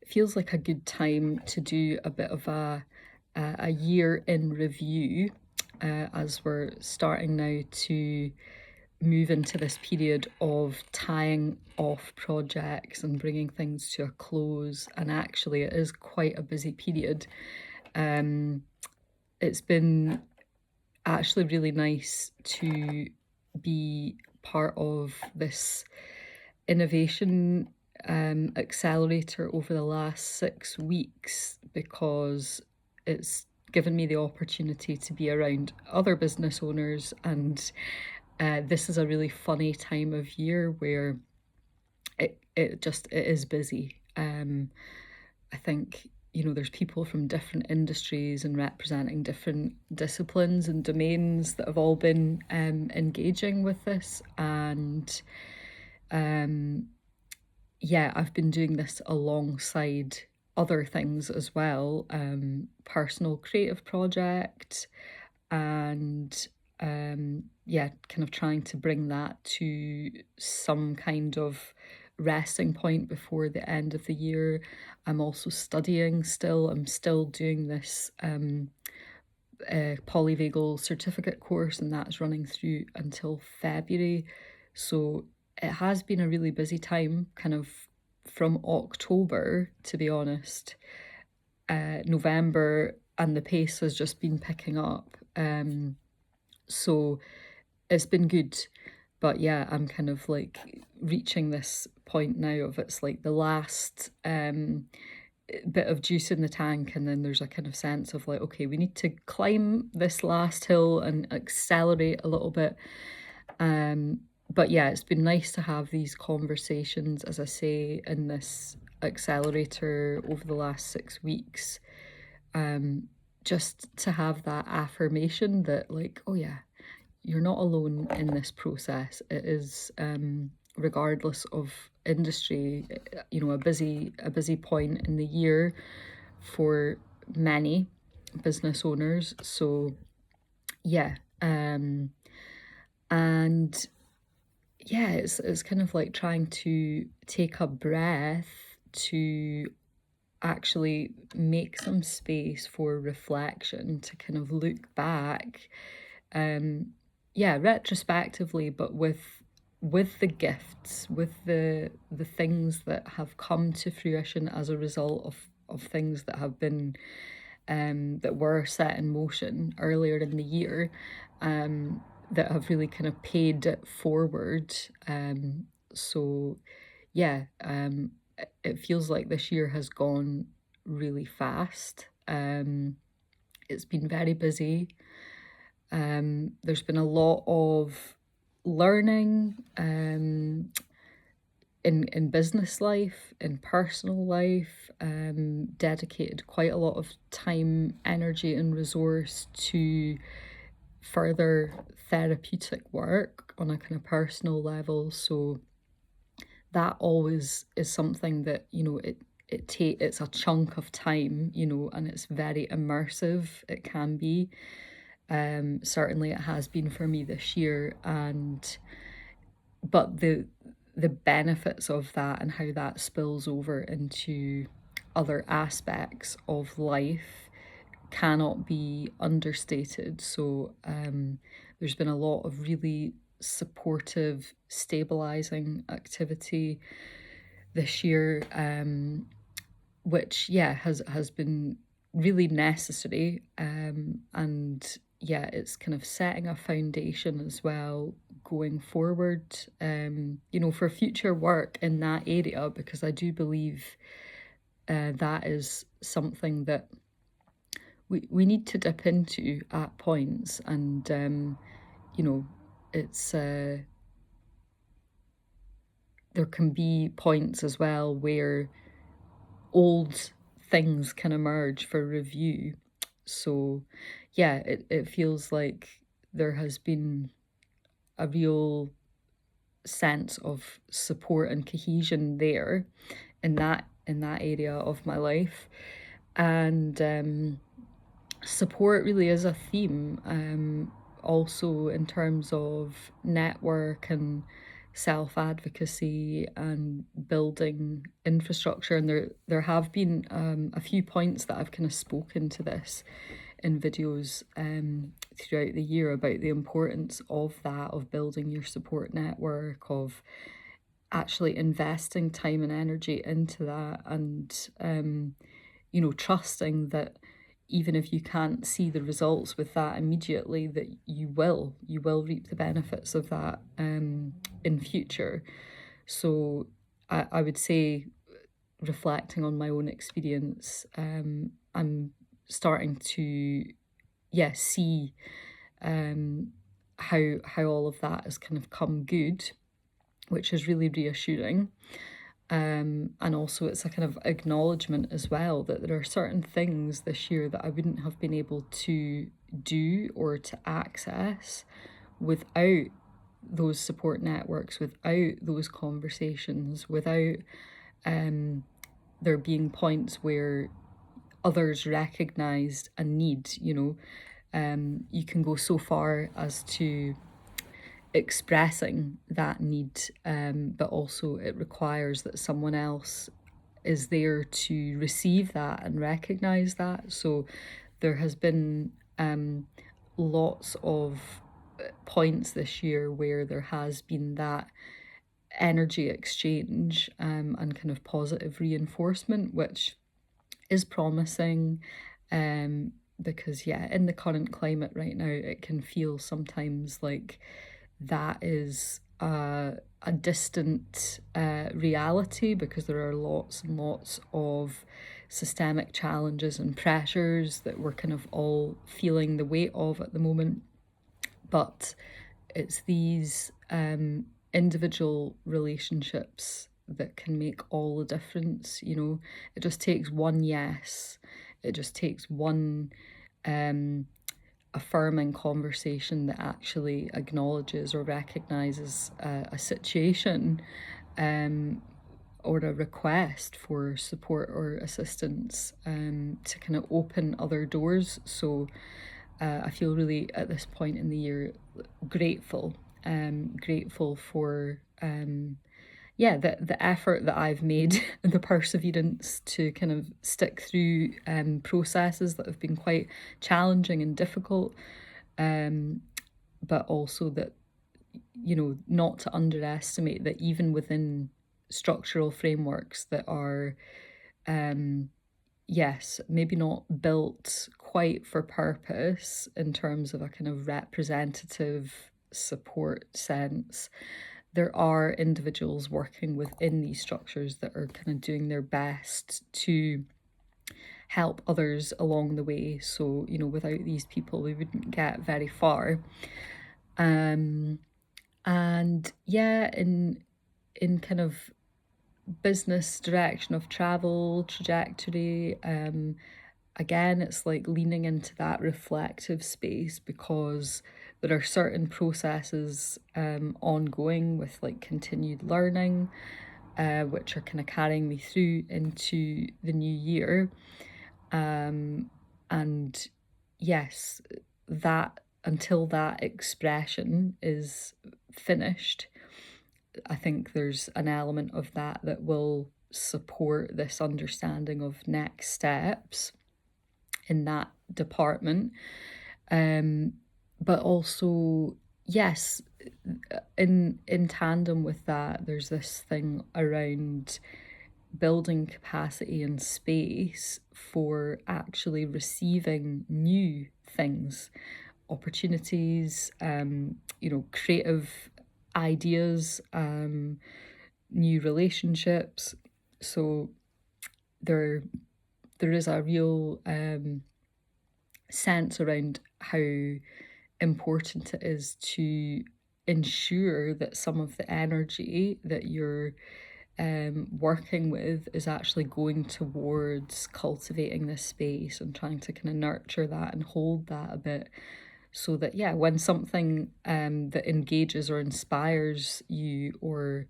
feels like a good time to do a bit of a year in review, as we're starting now to move into this period of tying off projects and bringing things to a close. And actually, it is quite a busy period. Um, it's been actually really nice to be part of this innovation accelerator over the last 6 weeks, because it's given me the opportunity to be around other business owners, and this is a really funny time of year where it is busy. I think, there's people from different industries and representing different disciplines and domains that have all been engaging with this. And yeah, I've been doing this alongside other things as well, personal creative project, and yeah, kind of trying to bring that to some kind of resting point before the end of the year. I'm also studying still. I'm still doing this polyvagal certificate course, and that's running through until February. So it has been a really busy time, kind of from October, to be honest. November, and the pace has just been picking up. So it's been good. But yeah, I'm kind of like reaching this point now of it's like the last bit of juice in the tank, and then there's a kind of sense of like, okay, we need to climb this last hill and accelerate a little bit. But yeah, it's been nice to have these conversations, as I say, in this accelerator over the last 6 weeks. Just to have that affirmation that, like, oh yeah, you're not alone in this process. It is, regardless of industry, a busy point in the year for many business owners. So yeah, and yeah, it's kind of like trying to take a breath to actually make some space for reflection, to kind of look back, um yeah, retrospectively, but with the gifts, with the things that have come to fruition as a result of things that have been that were set in motion earlier in the year, that have really kind of paid it forward. So yeah, it feels like this year has gone really fast. It's been very busy. There's been a lot of learning, in business life, in personal life, dedicated quite a lot of time, energy, and resource to further therapeutic work on a kind of personal level. So that always is something that, it's a chunk of time, and it's very immersive. It can be. Certainly it has been for me this year. And but the benefits of that and how that spills over into other aspects of life cannot be understated. So there's been a lot of really supportive, stabilizing activity this year, which yeah has been really necessary, and yeah, it's kind of setting a foundation as well going forward, for future work in that area, because I do believe that is something that we need to dip into at points. And it's there can be points as well where old things can emerge for review. So yeah, it feels like there has been a real sense of support and cohesion there in that area of my life. And support really is a theme, also in terms of network and self-advocacy and building infrastructure. And there have been a few points that I've kind of spoken to this in videos throughout the year about the importance of that, of building your support network, of actually investing time and energy into that, and trusting that even if you can't see the results with that immediately, that you will reap the benefits of that in future. So I would say, reflecting on my own experience, I'm starting to, yeah, see how all of that has kind of come good, which is really reassuring. And also, it's a kind of acknowledgement as well that there are certain things this year that I wouldn't have been able to do or to access without those support networks, without those conversations, without there being points where others recognized a need. You can go so far as to expressing that need, but also it requires that someone else is there to receive that and recognize that. So there has been lots of points this year where there has been that energy exchange and kind of positive reinforcement, which is promising. Because, yeah, in the current climate right now, it can feel sometimes like that is a distant reality, because there are lots and lots of systemic challenges and pressures that we're kind of all feeling the weight of at the moment. But it's these individual relationships that can make all the difference. It just takes one yes, it just takes one affirming conversation that actually acknowledges or recognizes a situation or a request for support or assistance, to kind of open other doors. So I feel really, at this point in the year, grateful for the effort that I've made and the perseverance to kind of stick through processes that have been quite challenging and difficult, but also that, not to underestimate that even within structural frameworks that are, yes, maybe not built quite for purpose in terms of a kind of representative support sense, there are individuals working within these structures that are kind of doing their best to help others along the way. So, without these people, we wouldn't get very far. And yeah, in kind of business direction of travel trajectory, again, it's like leaning into that reflective space, because there are certain processes ongoing with like continued learning, which are kind of carrying me through into the new year. And yes, that until that expression is finished, I think there's an element of that that will support this understanding of next steps in that department. But also, yes, in tandem with that, there's this thing around building capacity and space for actually receiving new things, opportunities, creative ideas, new relationships. So there is a real sense around how important it is to ensure that some of the energy that you're working with is actually going towards cultivating this space and trying to kind of nurture that and hold that a bit, so that, yeah, when something that engages or inspires you or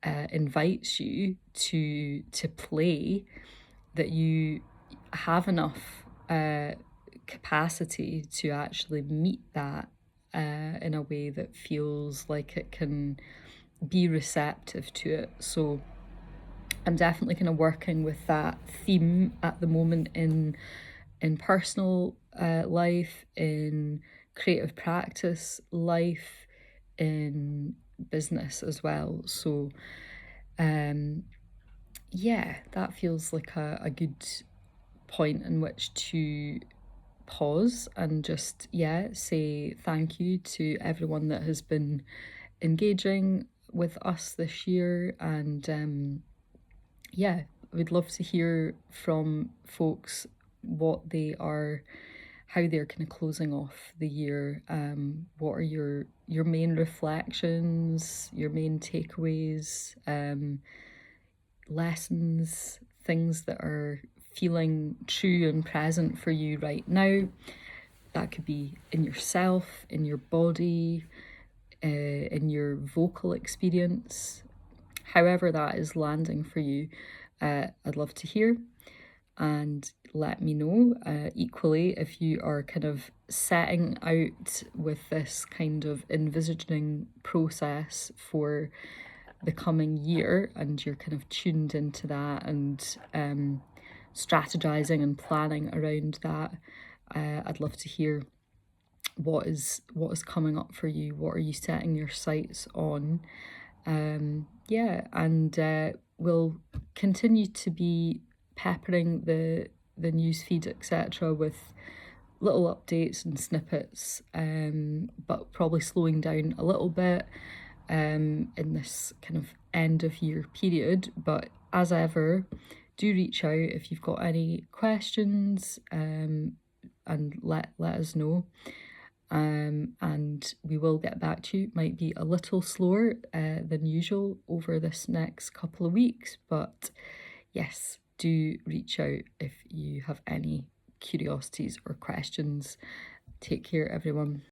invites you to play, that you have enough capacity to actually meet that in a way that feels like it can be receptive to it. So I'm definitely kind of working with that theme at the moment in personal life, in creative practice life, in business as well. So um, yeah, that feels like a good point in which to pause and just, yeah, say thank you to everyone that has been engaging with us this year. And yeah, we'd love to hear from folks what they are, how they're kind of closing off the year. What are your main reflections, your main takeaways, lessons, things that are feeling true and present for you right now. That could be in yourself, in your body, in your vocal experience, however that is landing for you. I'd love to hear and let me know. Equally, if you are kind of setting out with this kind of envisaging process for the coming year and you're kind of tuned into that and strategizing and planning around that, I'd love to hear what is coming up for you. What are you setting your sights on? Yeah, and we'll continue to be peppering the news feed, etc., with little updates and snippets, but probably slowing down a little bit in this kind of end of year period. But as ever, do reach out if you've got any questions, and let us know. And we will get back to you. Might be a little slower than usual over this next couple of weeks, but yes, do reach out if you have any curiosities or questions. Take care, everyone.